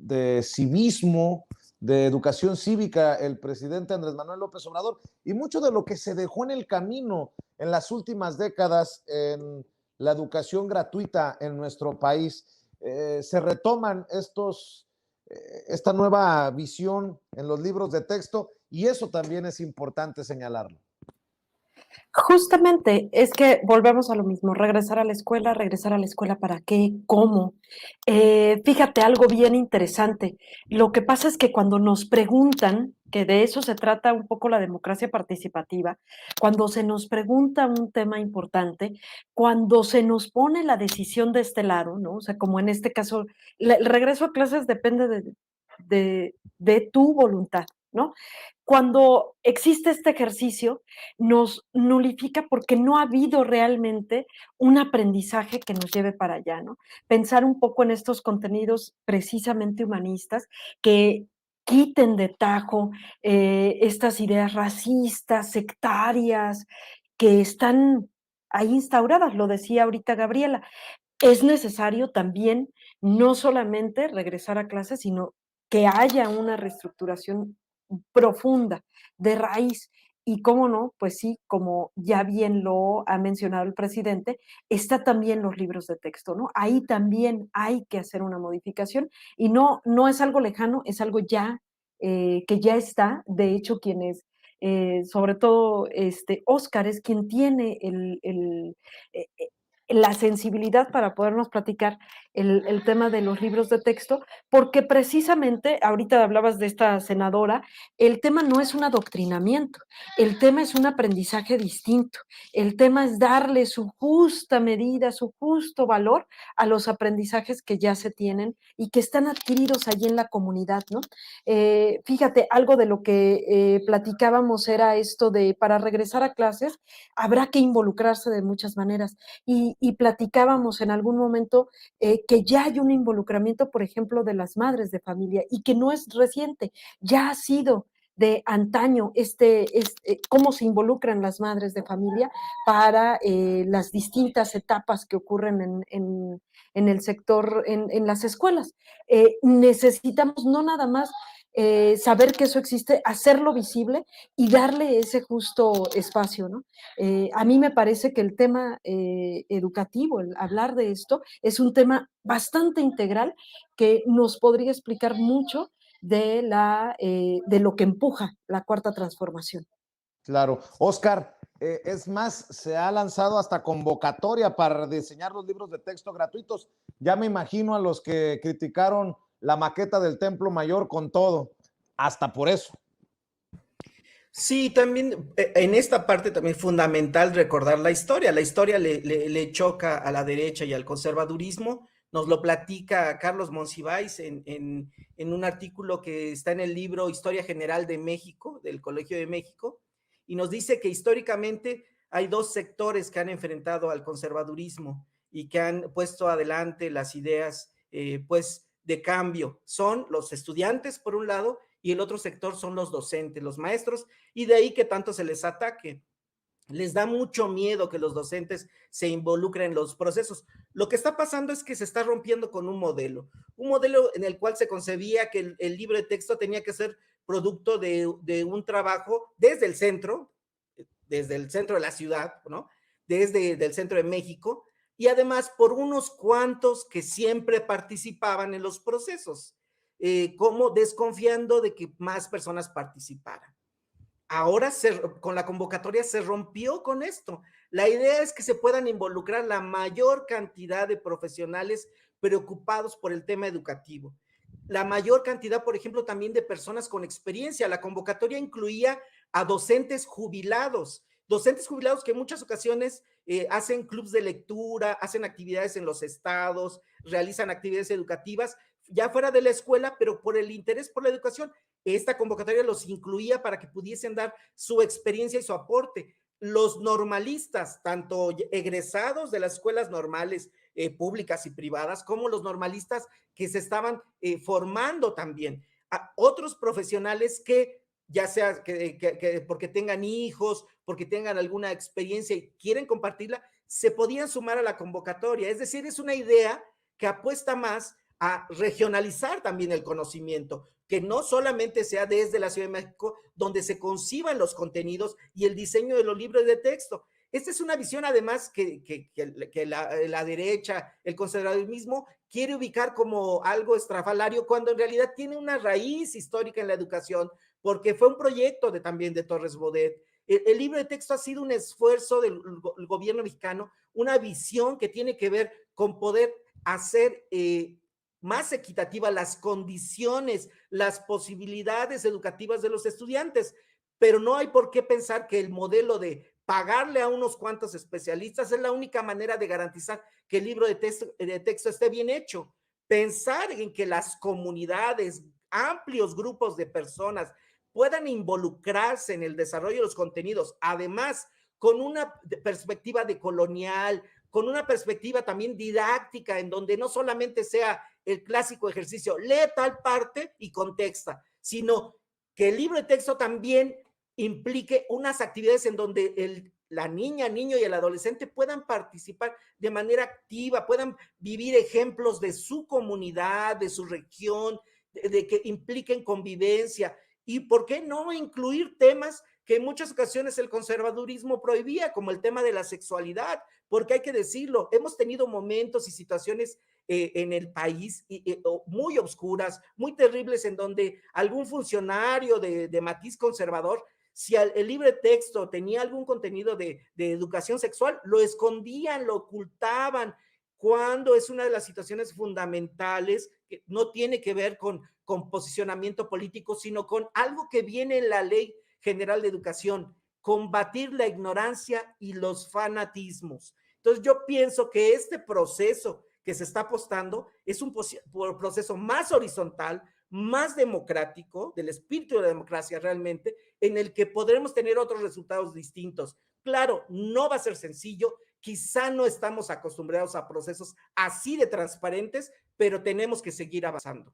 de civismo, de educación cívica, el presidente Andrés Manuel López Obrador, y mucho de lo que se dejó en el camino en las últimas décadas en la educación gratuita en nuestro país. Se retoman esta nueva visión en los libros de texto y eso también es importante señalarlo. Justamente, es que volvemos a lo mismo, regresar a la escuela, ¿para qué? ¿Cómo? Fíjate algo bien interesante. Lo que pasa es que cuando nos preguntan, que de eso se trata un poco la democracia participativa, cuando se nos pregunta un tema importante, cuando se nos pone la decisión de este lado, ¿no? O sea, como en este caso, el regreso a clases depende de tu voluntad, ¿no? Cuando existe este ejercicio, nos nulifica porque no ha habido realmente un aprendizaje que nos lleve para allá, ¿no? Pensar un poco en estos contenidos precisamente humanistas que quiten de tajo estas ideas racistas, sectarias, que están ahí instauradas, lo decía ahorita Gabriela. Es necesario también no solamente regresar a clases, sino que haya una reestructuración profunda, de raíz. Y cómo no, pues sí, como ya bien lo ha mencionado el presidente, está también los libros de texto, ¿no? Ahí también hay que hacer una modificación y no es algo lejano, es algo ya que ya está. De hecho, quienes, sobre todo, Óscar es quien tiene eh, eh, la sensibilidad para podernos platicar el tema de los libros de texto, porque precisamente, ahorita hablabas de esta senadora, el tema no es un adoctrinamiento, el tema es un aprendizaje distinto, el tema es darle su justa medida, su justo valor a los aprendizajes que ya se tienen y que están adquiridos allí en la comunidad, ¿no? Fíjate, algo de lo que platicábamos era esto de para regresar a clases habrá que involucrarse de muchas maneras y platicábamos en algún momento que ya hay un involucramiento, por ejemplo, de las madres de familia y que no es reciente, ya ha sido de antaño cómo se involucran las madres de familia para las distintas etapas que ocurren en el sector, en las escuelas. Necesitamos no nada más saber que eso existe, hacerlo visible y darle ese justo espacio, ¿no? A mí me parece que el tema educativo, el hablar de esto, es un tema bastante integral que nos podría explicar mucho de lo que empuja la cuarta transformación. Claro. Oscar, es más, se ha lanzado hasta convocatoria para diseñar los libros de texto gratuitos. Ya me imagino a los que criticaron la maqueta del Templo Mayor con todo, hasta por eso. Sí, también en esta parte también es fundamental recordar la historia. La historia le choca a la derecha y al conservadurismo. Nos lo platica Carlos Monsiváis en un artículo que está en el libro Historia General de México, del Colegio de México, y nos dice que históricamente hay dos sectores que han enfrentado al conservadurismo y que han puesto adelante las ideas pues de cambio. Son los estudiantes, por un lado, y el otro sector son los docentes, los maestros, y de ahí que tanto se les ataque. Les da mucho miedo que los docentes se involucren en los procesos. Lo que está pasando es que se está rompiendo con un modelo en el cual se concebía que el libro de texto tenía que ser producto de un trabajo desde el centro de la ciudad, ¿no? Desde el centro de México, y además por unos cuantos que siempre participaban en los procesos, como desconfiando de que más personas participaran. Ahora con la convocatoria se rompió con esto. La idea es que se puedan involucrar la mayor cantidad de profesionales preocupados por el tema educativo. La mayor cantidad, por ejemplo, también de personas con experiencia. La convocatoria incluía a docentes jubilados que en muchas ocasiones hacen clubs de lectura, hacen actividades en los estados, realizan actividades educativas, ya fuera de la escuela, pero por el interés por la educación. Esta convocatoria los incluía para que pudiesen dar su experiencia y su aporte. Los normalistas, tanto egresados de las escuelas normales, públicas y privadas, como los normalistas que se estaban formando también. A otros profesionales que ya sea que porque tengan hijos, porque tengan alguna experiencia y quieren compartirla, se podían sumar a la convocatoria. Es decir, es una idea que apuesta más a regionalizar también el conocimiento, que no solamente sea desde la Ciudad de México donde se conciban los contenidos y el diseño de los libros de texto. Esta es una visión además que la derecha, el conservadurismo, quiere ubicar como algo estrafalario cuando en realidad tiene una raíz histórica en la educación, porque fue un proyecto también de Torres Bodet. El libro de texto ha sido un esfuerzo del gobierno mexicano, una visión que tiene que ver con poder hacer más equitativas las condiciones, las posibilidades educativas de los estudiantes, pero no hay por qué pensar que el modelo de pagarle a unos cuantos especialistas es la única manera de garantizar que el libro de texto esté bien hecho. Pensar en que las comunidades, amplios grupos de personas puedan involucrarse en el desarrollo de los contenidos, además con una perspectiva decolonial, con una perspectiva también didáctica, en donde no solamente sea el clásico ejercicio, lee tal parte y contexta, sino que el libro de texto también implique unas actividades en donde la niña, niño y el adolescente puedan participar de manera activa, puedan vivir ejemplos de su comunidad, de su región, de que impliquen convivencia. ¿Y por qué no incluir temas que en muchas ocasiones el conservadurismo prohibía, como el tema de la sexualidad? Porque hay que decirlo, hemos tenido momentos y situaciones en el país muy oscuras, muy terribles, en donde algún funcionario de matiz conservador, si el libre texto tenía algún contenido de educación sexual, lo escondían, lo ocultaban, cuando es una de las situaciones fundamentales que no tiene que ver con posicionamiento político, sino con algo que viene en la Ley General de Educación, combatir la ignorancia y los fanatismos. Entonces yo pienso que este proceso que se está apostando es un proceso más horizontal, más democrático, del espíritu de la democracia realmente, en el que podremos tener otros resultados distintos. Claro, no va a ser sencillo, quizá no estamos acostumbrados a procesos así de transparentes, pero tenemos que seguir avanzando.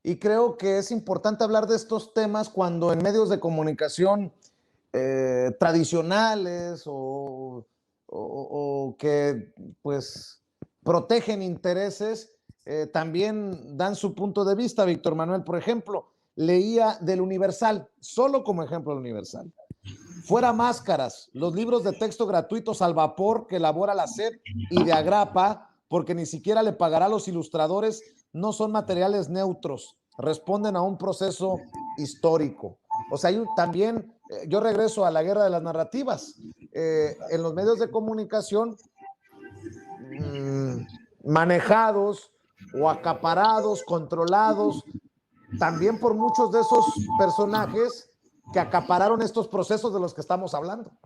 Y creo que es importante hablar de estos temas cuando en medios de comunicación tradicionales o que pues protegen intereses, también dan su punto de vista. Víctor Manuel, por ejemplo, leía del Universal, solo como ejemplo del Universal. Fuera máscaras, los libros de texto gratuitos al vapor que elabora la SEP y de Agrapa, porque ni siquiera le pagará a los ilustradores, no son materiales neutros, responden a un proceso histórico. O sea, también, yo regreso a la guerra de las narrativas. En los medios de comunicación manejados o acaparados, controlados, también por muchos de esos personajes que acapararon estos procesos de los que estamos hablando.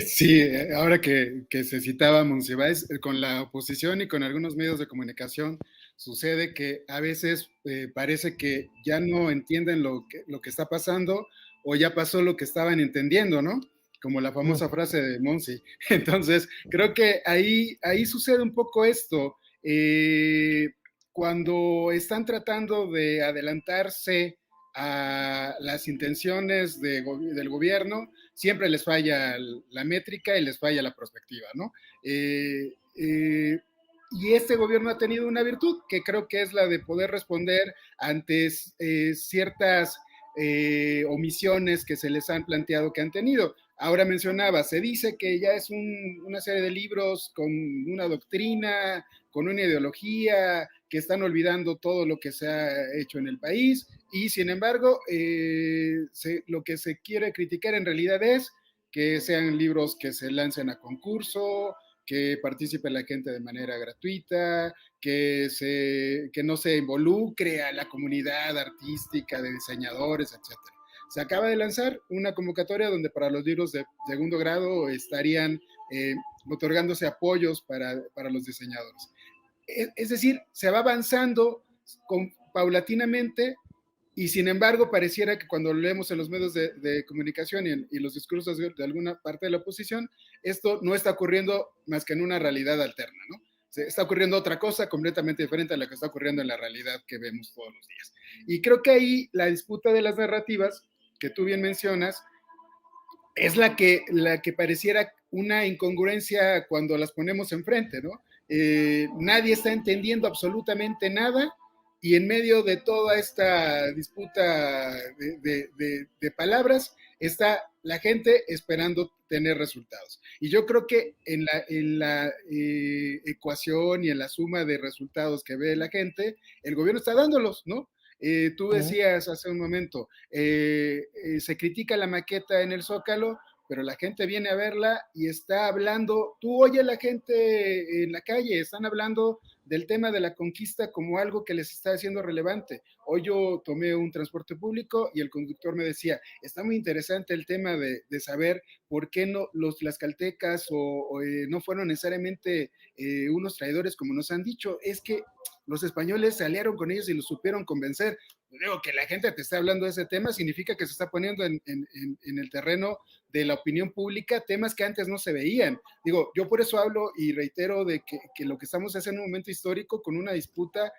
Sí, ahora que se citaba Monsiváis, con la oposición y con algunos medios de comunicación sucede que a veces parece que ya no entienden lo que está pasando o ya pasó lo que estaban entendiendo, ¿no? Como la famosa frase de Monsi. Entonces, creo que ahí sucede un poco esto. Cuando están tratando de adelantarse a las intenciones del gobierno, siempre les falla la métrica y les falla la perspectiva, ¿no? Y este gobierno ha tenido una virtud que creo que es la de poder responder ante ciertas omisiones que se les han planteado que han tenido. Ahora mencionaba, se dice que ya es una serie de libros con una doctrina, con una ideología, que están olvidando todo lo que se ha hecho en el país, y sin embargo, lo que se quiere criticar en realidad es que sean libros que se lancen a concurso, que participe la gente de manera gratuita, que no se involucre a la comunidad artística de diseñadores, etc. Se acaba de lanzar una convocatoria donde para los libros de segundo grado estarían otorgándose apoyos para los diseñadores. Es decir, se va avanzando paulatinamente, y sin embargo pareciera que cuando leemos en los medios de comunicación y los discursos de alguna parte de la oposición, esto no está ocurriendo más que en una realidad alterna, ¿no? Está ocurriendo otra cosa completamente diferente a la que está ocurriendo en la realidad que vemos todos los días. Y creo que ahí la disputa de las narrativas, que tú bien mencionas, es la que pareciera una incongruencia cuando las ponemos enfrente, ¿no? nadie está entendiendo absolutamente nada, y en medio de toda esta disputa de palabras está la gente esperando tener resultados. Y yo creo que en la ecuación y en la suma de resultados que ve la gente, el gobierno está dándolos, ¿no? Tú decías hace un momento, se critica la maqueta en el Zócalo, pero la gente viene a verla y está hablando, tú oyes a la gente en la calle, están hablando del tema de la conquista como algo que les está haciendo relevante. Hoy yo tomé un transporte público y el conductor me decía, está muy interesante el tema de saber por qué no los tlaxcaltecas no fueron necesariamente unos traidores como nos han dicho, es que los españoles se aliaron con ellos y los supieron convencer. Digo, que la gente te está hablando de ese tema significa que se está poniendo en el terreno de la opinión pública temas que antes no se veían. Digo, yo por eso hablo y reitero de que lo que estamos haciendo en un momento histórico con una disputa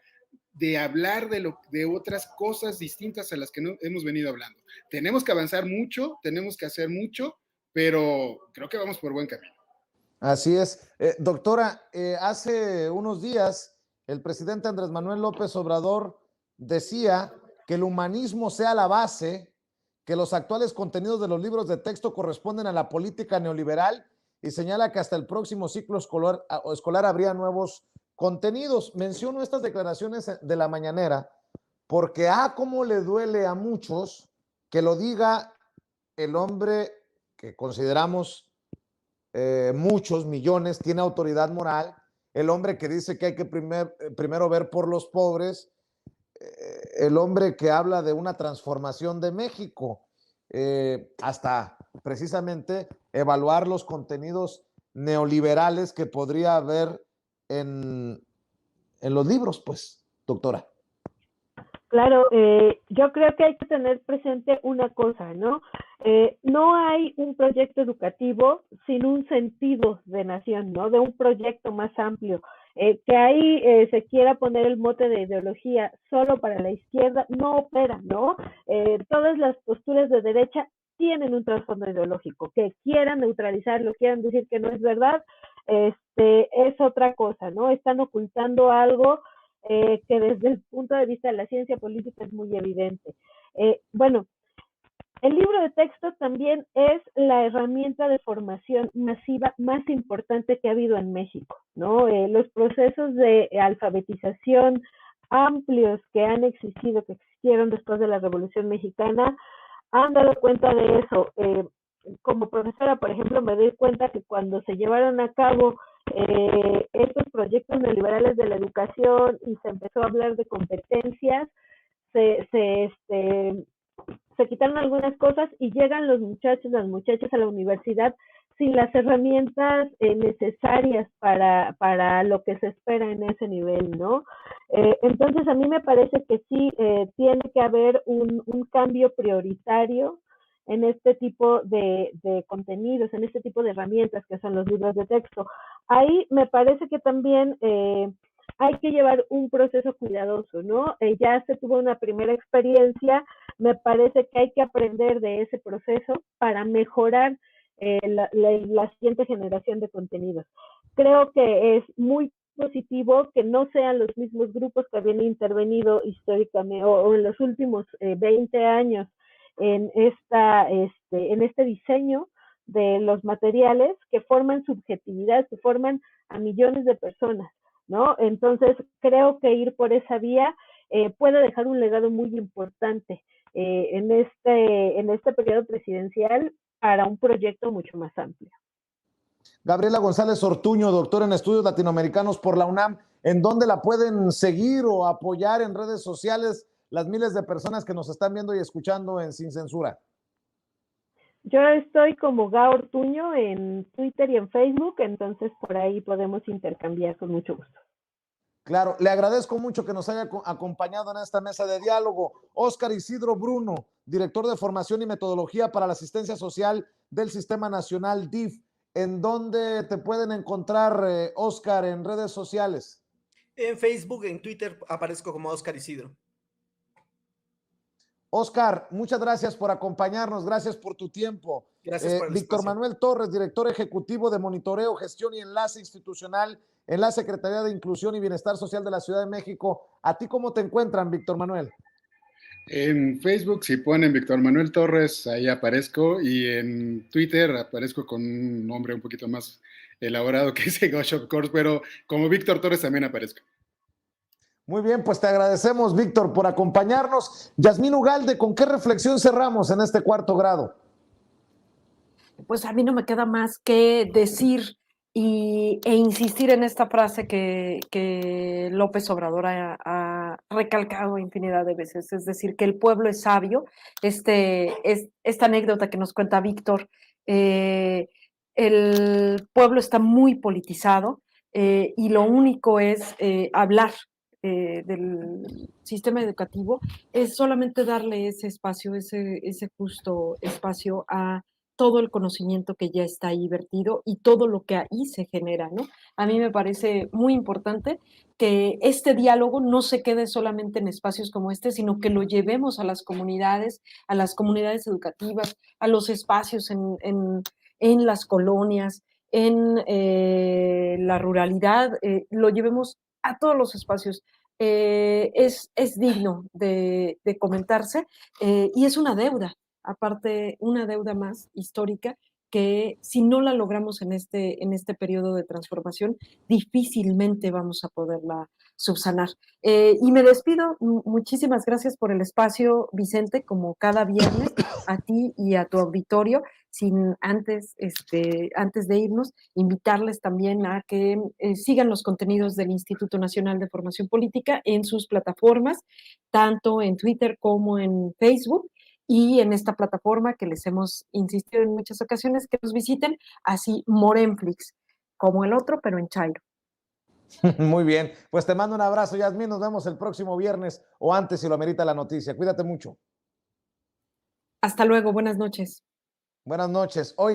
de hablar de otras cosas distintas a las que no hemos venido hablando. Tenemos que avanzar mucho, tenemos que hacer mucho, pero creo que vamos por buen camino. Así es. Doctora, hace unos días el presidente Andrés Manuel López Obrador decía que el humanismo sea la base, que los actuales contenidos de los libros de texto corresponden a la política neoliberal y señala que hasta el próximo ciclo escolar habría nuevos contenidos. Menciono estas declaraciones de la mañanera porque cómo le duele a muchos que lo diga el hombre que consideramos muchos millones, tiene autoridad moral, el hombre que dice que hay que primero ver por los pobres, el hombre que habla de una transformación de México, hasta precisamente evaluar los contenidos neoliberales que podría haber en los libros, pues, doctora. Claro, yo creo que hay que tener presente una cosa, ¿no? No hay un proyecto educativo sin un sentido de nación, ¿no? De un proyecto más amplio. Que ahí se quiera poner el mote de ideología solo para la izquierda, no opera, ¿no? Todas las posturas de derecha tienen un trasfondo ideológico. Que quieran neutralizarlo, quieran decir que no es verdad, es otra cosa, ¿no? Están ocultando algo que desde el punto de vista de la ciencia política es muy evidente. Bueno, el libro de texto también es la herramienta de formación masiva más importante que ha habido en México, ¿no? Los procesos de alfabetización amplios que han existido, que existieron después de la Revolución Mexicana, han dado cuenta de eso. Como profesora, por ejemplo, me doy cuenta que cuando se llevaron a cabo estos proyectos neoliberales de la educación y se empezó a hablar de competencias, se quitaron algunas cosas y llegan los muchachos, las muchachas a la universidad sin las herramientas necesarias para lo que se espera en ese nivel, ¿no? Entonces, a mí me parece que sí tiene que haber un cambio prioritario en este tipo de contenidos, en este tipo de herramientas que son los libros de texto. Ahí me parece que también hay que llevar un proceso cuidadoso, ¿no? Ya se tuvo una primera experiencia, me parece que hay que aprender de ese proceso para mejorar la siguiente generación de contenidos. Creo que es muy positivo que no sean los mismos grupos que habían intervenido históricamente o en los últimos 20 años en este diseño de los materiales que forman subjetividad, que forman a millones de personas, ¿no? Entonces, creo que ir por esa vía puede dejar un legado muy importante en este periodo presidencial para un proyecto mucho más amplio. Gabriela González Ortuño, doctora en estudios latinoamericanos por la UNAM, ¿en dónde la pueden seguir o apoyar en redes sociales las miles de personas que nos están viendo y escuchando en Sin Censura? Yo estoy como Ga Ortuño en Twitter y en Facebook, entonces por ahí podemos intercambiar con mucho gusto. Claro, le agradezco mucho que nos haya acompañado en esta mesa de diálogo. Óscar Isidro Bruno, director de Formación y Metodología para la Asistencia Social del Sistema Nacional DIF. ¿En dónde te pueden encontrar, Óscar, en redes sociales? En Facebook, en Twitter aparezco como Óscar Isidro. Oscar, muchas gracias por acompañarnos, gracias por tu tiempo. Gracias por el Víctor espacio. Manuel Torres, director ejecutivo de Monitoreo, Gestión y Enlace Institucional en la Secretaría de Inclusión y Bienestar Social de la Ciudad de México. ¿A ti cómo te encuentran, Víctor Manuel? En Facebook, si ponen Víctor Manuel Torres, ahí aparezco, y en Twitter aparezco con un nombre un poquito más elaborado que ese Gosh of Course, pero como Víctor Torres también aparezco. Muy bien, pues te agradecemos, Víctor, por acompañarnos. Yasmín Ugalde, ¿con qué reflexión cerramos en este cuarto grado? Pues a mí no me queda más que decir e insistir en esta frase que López Obrador ha recalcado infinidad de veces, es decir, que el pueblo es sabio. Esta anécdota que nos cuenta Víctor, el pueblo está muy politizado y lo único es hablar del sistema educativo, es solamente darle ese espacio, ese justo espacio a todo el conocimiento que ya está ahí vertido y todo lo que ahí se genera, ¿no? A mí me parece muy importante que este diálogo no se quede solamente en espacios como este, sino que lo llevemos a las comunidades educativas, a los espacios en las colonias, en la ruralidad, lo llevemos a todos los espacios. Es digno de comentarse y es una deuda, aparte una deuda más histórica que si no la logramos en este periodo de transformación, difícilmente vamos a poderla subsanar. Y me despido, muchísimas gracias por el espacio, Vicente, como cada viernes, a ti y a tu auditorio, sin antes de irnos, invitarles también a que sigan los contenidos del Instituto Nacional de Formación Política en sus plataformas, tanto en Twitter como en Facebook, y en esta plataforma que les hemos insistido en muchas ocasiones que nos visiten, así Morenflix, como el otro, pero en Chairo. Muy bien, pues te mando un abrazo, Yasmín, nos vemos el próximo viernes o antes si lo amerita la noticia. Cuídate mucho. Hasta luego, buenas noches. Buenas noches. Hoy